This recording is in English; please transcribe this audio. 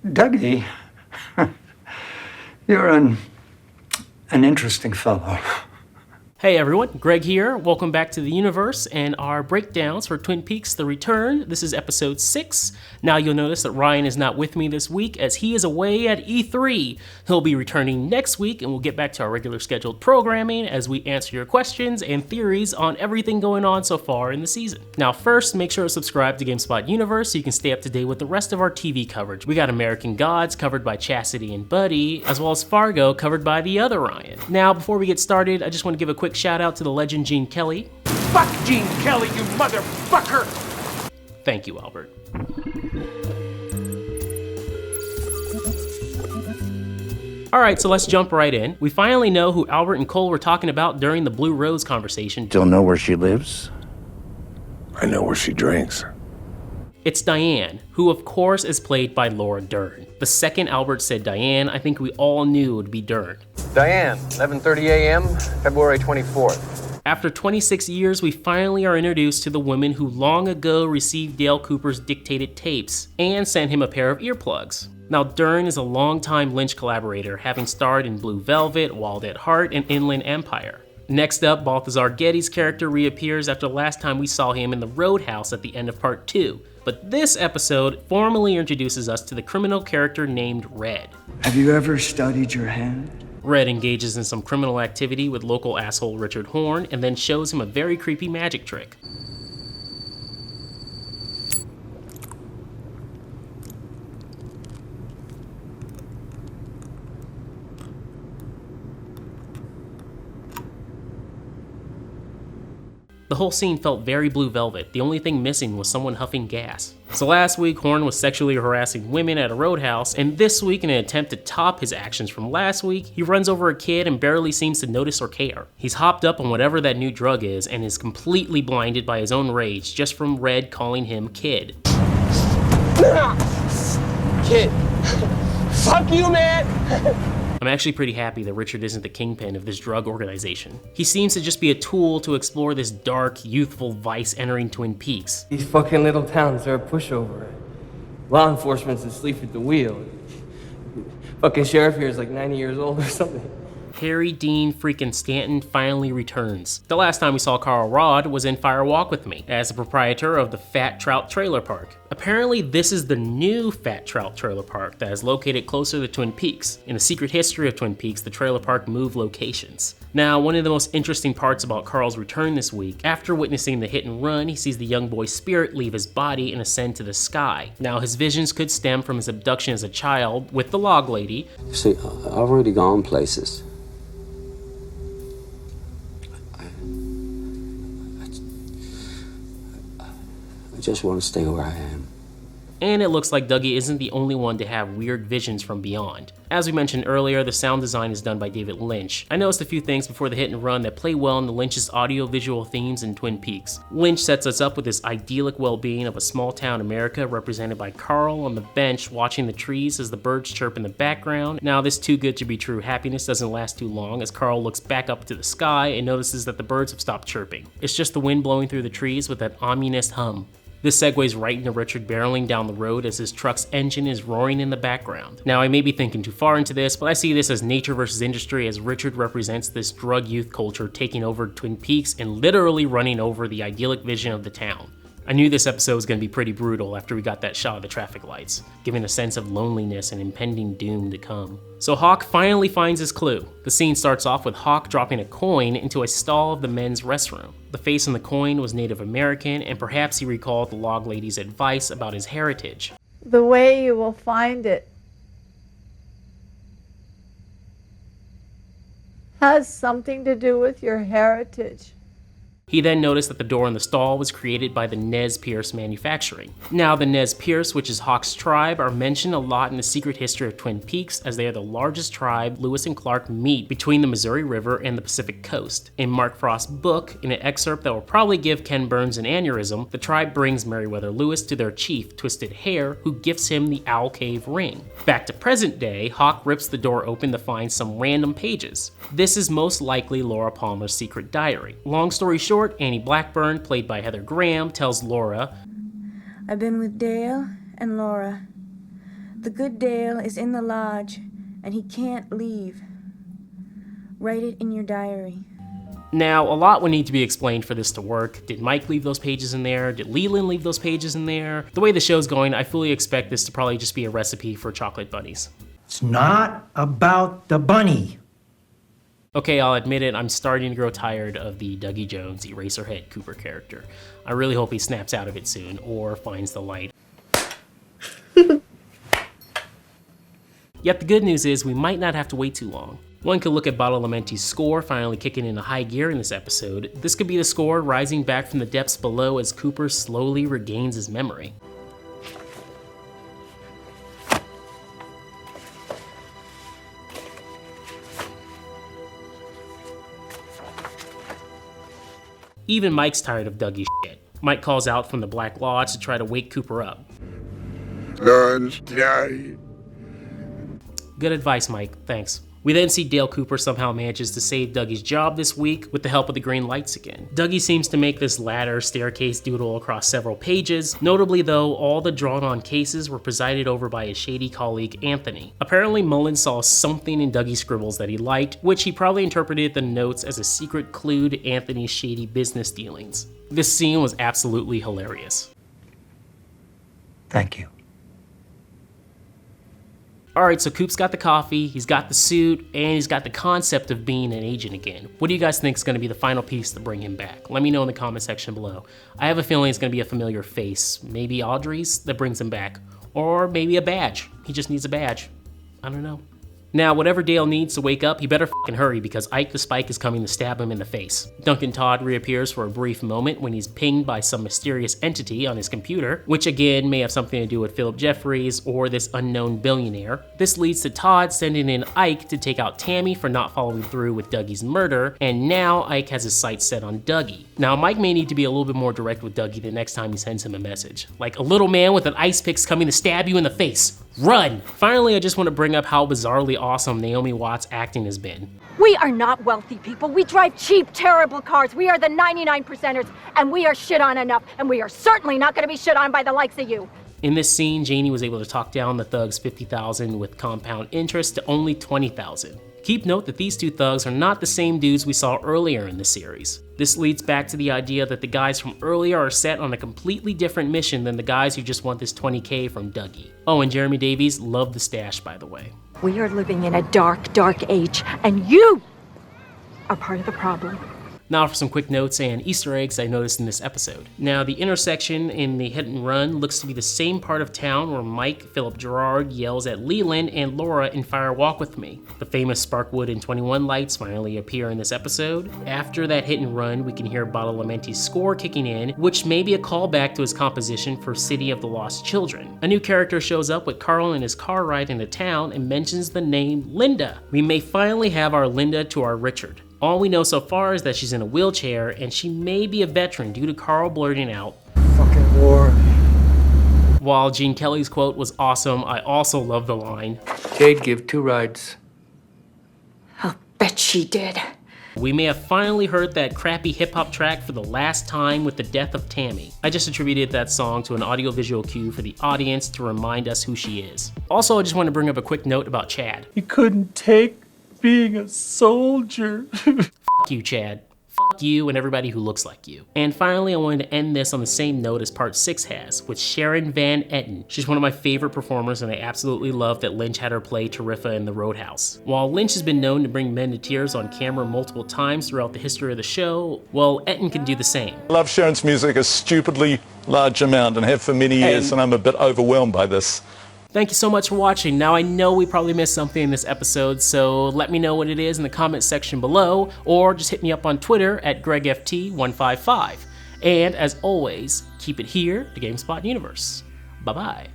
Dougie, you're an interesting fellow. Hey everyone, Greg here. Welcome back to the universe and our breakdowns for Twin Peaks: The Return. This is episode 6. Now you'll notice that Ryan is not with me this week as he is away at E3. He'll be returning next week and we'll get back to our regular scheduled programming as we answer your questions and theories on everything going on so far in the season. Now first, make sure to subscribe to GameSpot Universe so you can stay up to date with the rest of our TV coverage. We got American Gods covered by Chastity and Buddy, as well as Fargo covered by the other Ryan. Now before we get started, I just want to give a quick shout out to the legend Gene Kelly. Fuck Gene Kelly, you motherfucker! Thank you, Albert. Alright, so let's jump right in. We finally know who Albert and Cole were talking about during the Blue Rose conversation. Don't know where she lives? I know where she drinks. It's Diane, who of course is played by Laura Dern. The second Albert said Diane, I think we all knew it would be Dern. Diane, 11:30 a.m., February 24th. After 26 years, we finally are introduced to the woman who long ago received Dale Cooper's dictated tapes and sent him a pair of earplugs. Now, Dern is a longtime Lynch collaborator, having starred in Blue Velvet, Wild at Heart, and Inland Empire. Next up, Balthazar Getty's character reappears after the last time we saw him in the Roadhouse at the end of part 2. But this episode formally introduces us to the criminal character named Red. Have you ever studied your hand? Red engages in some criminal activity with local asshole Richard Horne and then shows him a very creepy magic trick. The whole scene felt very Blue Velvet. The only thing missing was someone huffing gas. So last week, Horne was sexually harassing women at a roadhouse, and this week, in an attempt to top his actions from last week, he runs over a kid and barely seems to notice or care. He's hopped up on whatever that new drug is and is completely blinded by his own rage just from Red calling him kid. Kid, fuck you, man! I'm actually pretty happy that Richard isn't the kingpin of this drug organization. He seems to just be a tool to explore this dark, youthful vice entering Twin Peaks. These fucking little towns are a pushover. Law enforcement's asleep at the wheel. Fucking sheriff here is like 90 years old or something. Harry Dean freaking Stanton finally returns. The last time we saw Carl Rodd was in Fire Walk With Me, as the proprietor of the Fat Trout Trailer Park. Apparently this is the new Fat Trout Trailer Park that is located closer to Twin Peaks. In the secret history of Twin Peaks, the trailer park moved locations. Now, one of the most interesting parts about Carl's return this week, after witnessing the hit and run, he sees the young boy's spirit leave his body and ascend to the sky. Now, his visions could stem from his abduction as a child with the log lady. See, I've already gone places. I just want to stay where I am. And it looks like Dougie isn't the only one to have weird visions from beyond. As we mentioned earlier, the sound design is done by David Lynch. I noticed a few things before the hit and run that play well in the Lynch's audio-visual themes in Twin Peaks. Lynch sets us up with this idyllic well-being of a small-town America represented by Carl on the bench watching the trees as the birds chirp in the background. Now, this too-good-to-be-true happiness doesn't last too long as Carl looks back up to the sky and notices that the birds have stopped chirping. It's just the wind blowing through the trees with that ominous hum. This segues right into Richard barreling down the road as his truck's engine is roaring in the background. Now, I may be thinking too far into this, but I see this as nature versus industry as Richard represents this drug youth culture taking over Twin Peaks and literally running over the idyllic vision of the town. I knew this episode was going to be pretty brutal after we got that shot of the traffic lights, giving a sense of loneliness and impending doom to come. So Hawk finally finds his clue. The scene starts off with Hawk dropping a coin into a stall of the men's restroom. The face on the coin was Native American, and perhaps he recalled the log lady's advice about his heritage. The way you will find it has something to do with your heritage. He then noticed that the door in the stall was created by the Nez Perce Manufacturing. Now, the Nez Perce, which is Hawk's tribe, are mentioned a lot in the secret history of Twin Peaks as they are the largest tribe Lewis and Clark meet between the Missouri River and the Pacific Coast. In Mark Frost's book, in an excerpt that will probably give Ken Burns an aneurysm, the tribe brings Meriwether Lewis to their chief, Twisted Hair, who gifts him the Owl Cave ring. Back to present day, Hawk rips the door open to find some random pages. This is most likely Laura Palmer's secret diary. Long story short, Annie Blackburn, played by Heather Graham, tells Laura, I've been with Dale and Laura. The good Dale is in the lodge, and he can't leave. Write it in your diary. Now, a lot would need to be explained for this to work. Did Mike leave those pages in there? Did Leland leave those pages in there? The way the show's going, I fully expect this to probably just be a recipe for chocolate bunnies. It's not about the bunny. Okay, I'll admit it, I'm starting to grow tired of the Dougie Jones Eraserhead Cooper character. I really hope he snaps out of it soon, or finds the light. Yet the good news is we might not have to wait too long. One could look at Badalamenti's score finally kicking into high gear in this episode. This could be the score rising back from the depths below as Cooper slowly regains his memory. Even Mike's tired of Dougie's shit. Mike calls out from the Black Lodge to try to wake Cooper up. Good advice, Mike. Thanks. We then see Dale Cooper somehow manages to save Dougie's job this week with the help of the green lights again. Dougie seems to make this ladder staircase doodle across several pages. Notably though, all the drawn-on cases were presided over by his shady colleague Anthony. Apparently Mullen saw something in Dougie's scribbles that he liked, which he probably interpreted the notes as a secret clue to Anthony's shady business dealings. This scene was absolutely hilarious. Thank you. Alright, so Coop's got the coffee, he's got the suit, and he's got the concept of being an agent again. What do you guys think is going to be the final piece to bring him back? Let me know in the comment section below. I have a feeling it's going to be a familiar face. Maybe Audrey's that brings him back. Or maybe a badge. He just needs a badge. I don't know. Now, whatever Dale needs to wake up, he better fucking hurry because Ike the Spike is coming to stab him in the face. Duncan Todd reappears for a brief moment when he's pinged by some mysterious entity on his computer, which again may have something to do with Philip Jeffries or this unknown billionaire. This leads to Todd sending in Ike to take out Tammy for not following through with Dougie's murder, and now Ike has his sights set on Dougie. Now, Mike may need to be a little bit more direct with Dougie the next time he sends him a message. Like a little man with an ice pick's coming to stab you in the face. Run! Finally, I just want to bring up how bizarrely awesome Naomi Watts' acting has been. We are not wealthy people. We drive cheap, terrible cars. We are the 99%ers, and we are shit on enough, and we are certainly not going to be shit on by the likes of you. In this scene, Janie was able to talk down the thugs' $50,000 with compound interest to only $20,000. Keep note that these two thugs are not the same dudes we saw earlier in the series. This leads back to the idea that the guys from earlier are set on a completely different mission than the guys who just want this $20K from Dougie. Oh, and Jeremy Davies loved the stash, by the way. We are living in a dark, dark age, and you are part of the problem. Now for some quick notes and Easter eggs I noticed in this episode. Now, the intersection in the hit and run looks to be the same part of town where Mike Philip Gerard yells at Leland and Laura in Fire Walk With Me. The famous Sparkwood and 21 lights finally appear in this episode. After that hit and run, we can hear Badalamenti's score kicking in, which may be a callback to his composition for City of the Lost Children. A new character shows up with Carl in his car ride into town and mentions the name Linda. We may finally have our Linda to our Richard. All we know so far is that she's in a wheelchair and she may be a veteran due to Carl blurting out, Fucking war. While Gene Kelly's quote was awesome, I also love the line, Jade give 2 rides. I'll bet she did. We may have finally heard that crappy hip-hop track for the last time with the death of Tammy. I just attributed that song to an audiovisual cue for the audience to remind us who she is. Also, I just want to bring up a quick note about Chad. You couldn't take being a soldier. Fuck you, Chad. Fuck you and everybody who looks like you. And finally, I wanted to end this on the same note as part 6 has, with Sharon Van Etten. She's one of my favorite performers, and I absolutely love that Lynch had her play Tarifa in The Roadhouse. While Lynch has been known to bring men to tears on camera multiple times throughout the history of the show, well, Etten can do the same. I love Sharon's music a stupidly large amount and have for many years, and I'm a bit overwhelmed by this. Thank you so much for watching. Now I know we probably missed something in this episode, so let me know what it is in the comment section below, or just hit me up on Twitter at GregFT155. And as always, keep it here, the GameSpot universe. Bye-bye.